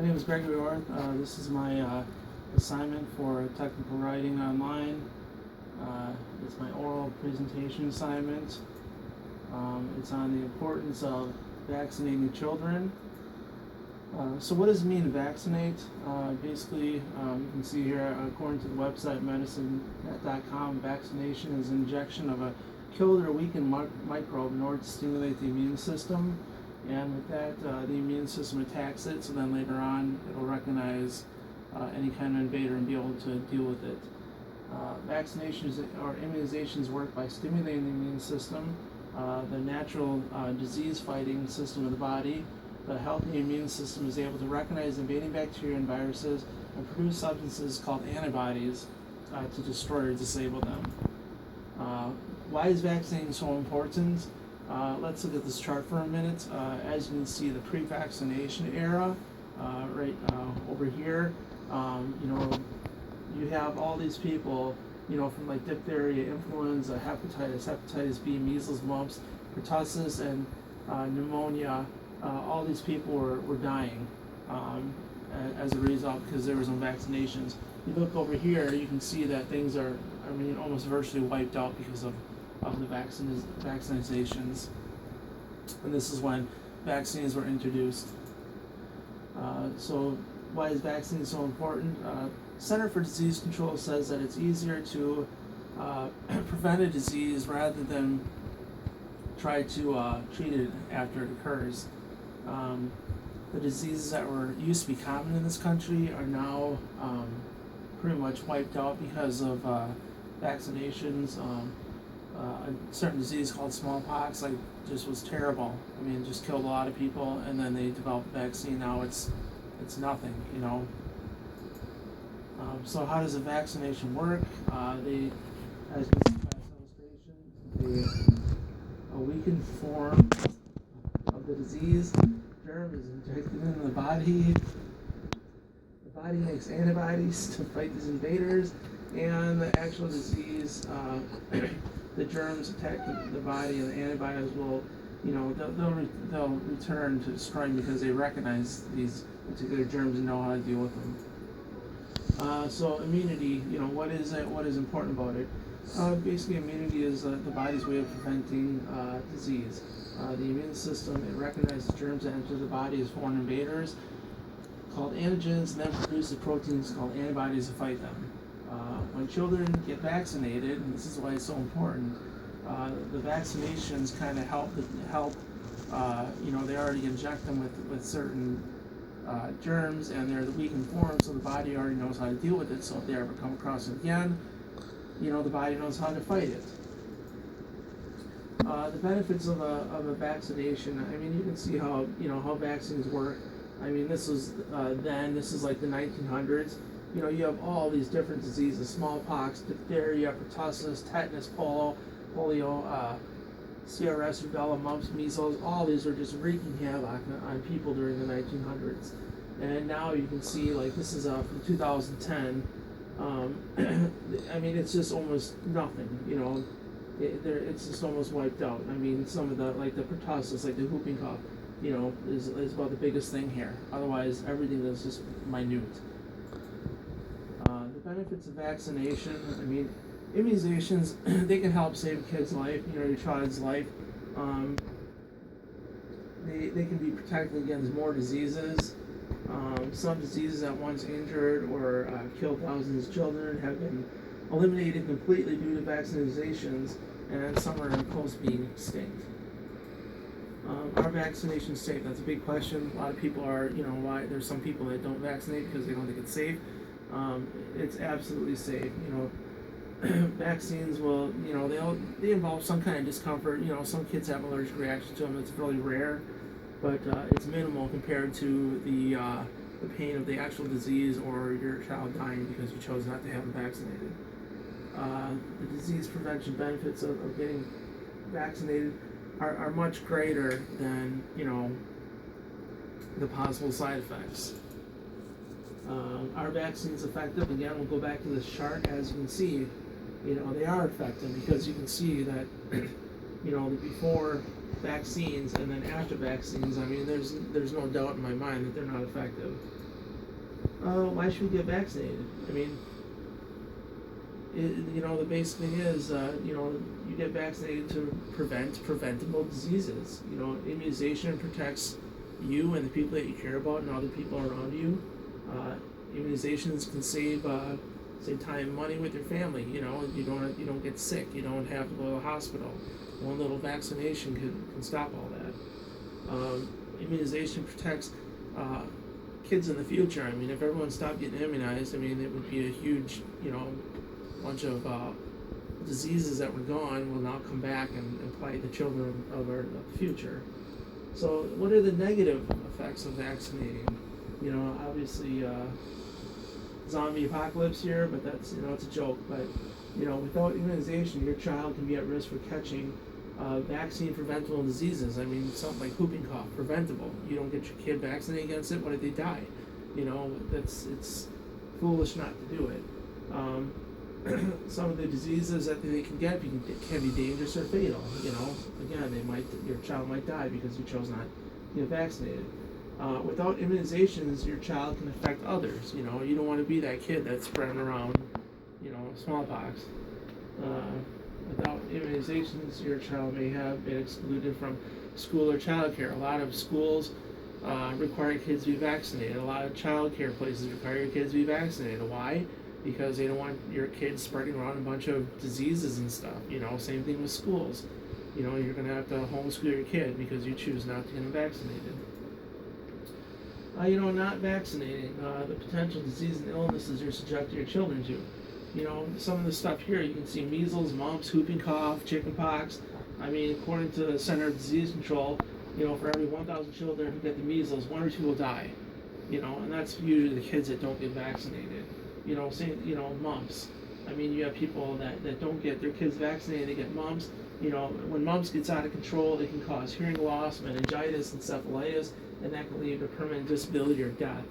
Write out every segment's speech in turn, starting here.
My name is Gregory Orth. This is my assignment for technical writing online. It's my oral presentation assignment. It's on the importance of vaccinating children. So what does it mean to vaccinate? Basically, you can see here, according to the website medicine.com, vaccination is an injection of a killed or weakened microbe in order to stimulate the immune system. And with that, the immune system attacks it, so then later on it'll recognize any kind of invader and be able to deal with it. Vaccinations or immunizations work by stimulating the immune system, the natural disease-fighting system of the body. The healthy immune system is able to recognize invading bacteria and viruses and produce substances called antibodies to destroy or disable them. Why is vaccinating so important? Let's look at this chart for a minute. As you can see, the pre-vaccination era, right over here, you have all these people, from like diphtheria, influenza, hepatitis B, measles, mumps, pertussis, and pneumonia. All these people were dying as a result because there was no vaccinations. You look over here, you can see that things are, almost virtually wiped out because of the vaccinations. And this is when vaccines were introduced. So why is vaccine so important? Center for Disease Control says that it's easier to prevent a disease rather than try to treat it after it occurs. The diseases that used to be common in this country are now pretty much wiped out because of vaccinations. A certain disease called smallpox, just was terrible. It just killed a lot of people, and then they developed a vaccine. Now it's nothing, So how does a vaccination work? As you can see by this illustration, a weakened form of the disease germ is injected into the body. The body makes antibodies to fight these invaders, and the actual disease, the germs attack the body, and the antibodies will, they'll return to destroying because they recognize these particular germs and know how to deal with them. So immunity, what is it? What is important about it? Basically, immunity is the body's way of preventing disease. The immune system, it recognizes germs that enter the body as foreign invaders, called antigens, and then produces proteins called antibodies to fight them. When children get vaccinated, and this is why it's so important, the vaccinations kind of help. They already inject them with certain germs, and they're the weakened form, so the body already knows how to deal with it. So if they ever come across it again, the body knows how to fight it. The benefits of a vaccination. You can see how how vaccines work. This was this is like the 1900s. You have all these different diseases: smallpox, diphtheria, pertussis, tetanus, polio, CRS, rubella, mumps, measles. All these are just wreaking havoc on people during the 1900s. And now you can see, this is from 2010. It's just almost nothing. It's just almost wiped out. Some of the pertussis, like the whooping cough, is about the biggest thing here. Otherwise, everything is just minute. The benefits of vaccination. Immunizations, they can help save a kid's life, your child's life. They can be protected against more diseases. Some diseases that once injured or killed thousands of children have been eliminated completely due to vaccinations, and some are close to being extinct. Are vaccinations safe? That's a big question. A lot of people are, why there's some people that don't vaccinate because they don't think it's safe. It's absolutely safe. Vaccines will, they involve some kind of discomfort. Some kids have allergic reactions to them. It's really rare, but it's minimal compared to the pain of the actual disease or your child dying because you chose not to have them vaccinated. The disease prevention benefits of getting vaccinated are much greater than, the possible side effects. Are vaccines effective? Again, we'll go back to this chart. As you can see, they are effective because you can see that, the before vaccines and then after vaccines, there's no doubt in my mind that they're not effective. Why should we get vaccinated? I mean, the basic thing is, you get vaccinated to prevent preventable diseases. Immunization protects you and the people that you care about and other people around you. Immunizations can save time and money with your family. You don't get sick. You don't have to go to the hospital. One little vaccination can stop all that. Immunization protects kids in the future. I mean, if everyone stopped getting immunized, I mean, it would be a huge, bunch of diseases that were gone will now come back and plague the children of the future. So, what are the negative effects of vaccinating? Obviously, zombie apocalypse here, but that's it's a joke. But without immunization, your child can be at risk for catching vaccine preventable diseases. I mean, something like whooping cough, preventable. You don't get your kid vaccinated against it, what if they die? It's foolish not to do it. Some of the diseases that they can get can be dangerous or fatal. Again, your child might die because you chose not to get vaccinated. Without immunizations, your child can affect others. You don't want to be that kid that's spreading around, smallpox. Without immunizations, your child may have been excluded from school or childcare. A lot of schools require kids to be vaccinated. A lot of childcare places require your kids to be vaccinated. Why? Because they don't want your kids spreading around a bunch of diseases and stuff. Same thing with schools. You're going to have to homeschool your kid because you choose not to get them vaccinated. Not vaccinating, the potential disease and illnesses you're subjecting your children to. Some of the stuff here, you can see measles, mumps, whooping cough, chickenpox. I mean, according to the Center of Disease Control, for every 1,000 children who get the measles, 1 or 2 will die. And that's usually the kids that don't get vaccinated. Mumps. I mean, you have people that don't get their kids vaccinated, they get mumps. When mumps gets out of control, it can cause hearing loss, meningitis, encephalitis, and that can lead to permanent disability or death.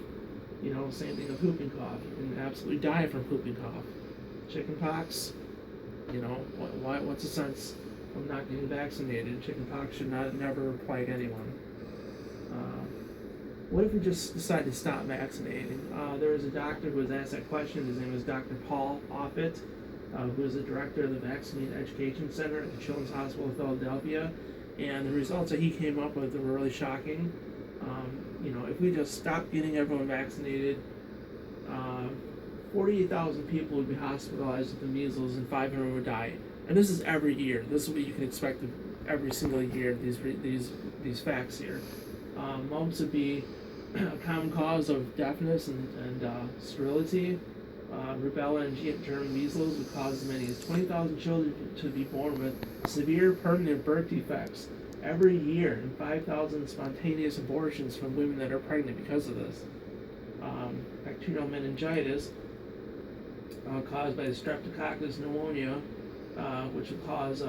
Same thing with whooping cough. You can absolutely die from whooping cough. Chickenpox, what's the sense of not getting vaccinated? Chickenpox should never plague anyone. What if we just decide to stop vaccinating? There was a doctor who was asked that question. His name was Dr. Paul Offit, who is the director of the Vaccine Education Center at the Children's Hospital of Philadelphia. And the results that he came up with were really shocking. If we just stopped getting everyone vaccinated, 48,000 people would be hospitalized with the measles and 500 would die. And this is every year. This is what you can expect every single year, these facts here. Mumps would be a common cause of deafness and sterility. Rubella and German measles would cause as many as 20,000 children to be born with severe permanent birth defects every year, and 5,000 spontaneous abortions from women that are pregnant because of this. Bacterial meningitis caused by the Streptococcus pneumonia, which would cause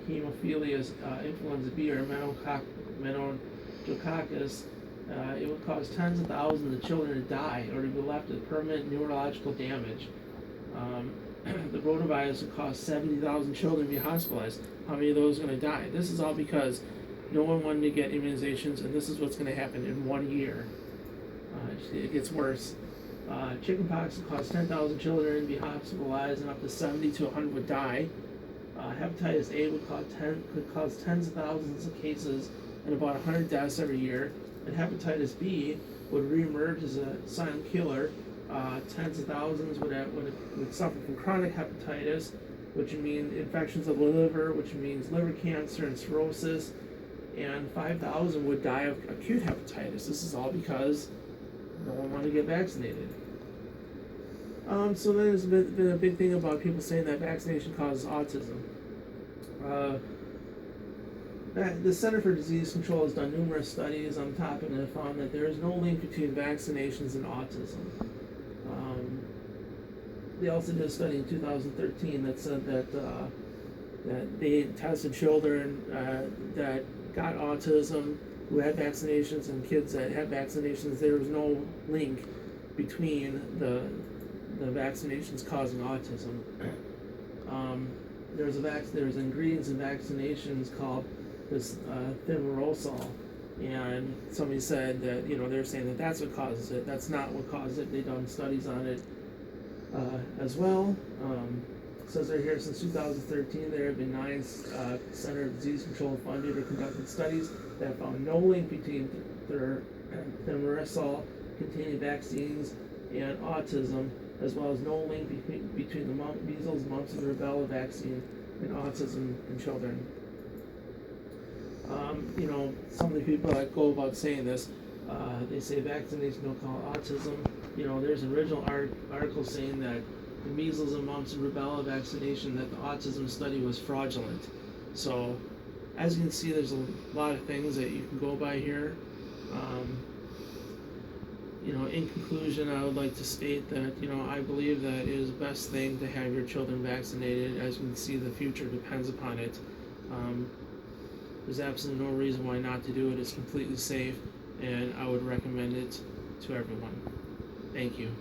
Haemophilus influenza B or meningococcus. It would cause tens of thousands of children to die or to be left with permanent neurological damage. The rotavirus would cause 70,000 children to be hospitalized. How many of those are going to die? This is all because no one wanted to get immunizations, and this is what's going to happen in 1 year. It gets worse. Chickenpox would cause 10,000 children to be hospitalized, and up to 70 to 100 would die. Hepatitis A could cause tens of thousands of cases and about 100 deaths every year. And hepatitis B would reemerge as a silent killer. Tens of thousands would suffer from chronic hepatitis, which would mean infections of the liver, which means liver cancer and cirrhosis. And 5,000 would die of acute hepatitis. This is all because no one wanted to get vaccinated. So there's been a big thing about people saying that vaccination causes autism. The Center for Disease Control has done numerous studies on the topic and have found that there is no link between vaccinations and autism. They also did a study in 2013 that said that they tested children that got autism who had vaccinations and kids that had vaccinations. There was no link between the vaccinations causing autism. There's ingredients in vaccinations called this thimerosal, and somebody said that, they're saying that that's what causes it. That's not what causes it. They've done studies on it as well. It says right here, since 2013, there have been 9 Center of Disease Control funded or conducted studies that found no link between the thimerosal-containing vaccines and autism, as well as no link between the measles, mumps, and rubella vaccine and autism in children. Some of the people that go about saying this, they say vaccination don't cause autism. There's an original article saying that the measles and mumps and rubella vaccination, that the autism study was fraudulent. So, as you can see, there's a lot of things that you can go by here. In conclusion, I would like to state that, I believe that it is the best thing to have your children vaccinated. As you can see, the future depends upon it. There's absolutely no reason why not to do it. It's completely safe, and I would recommend it to everyone. Thank you.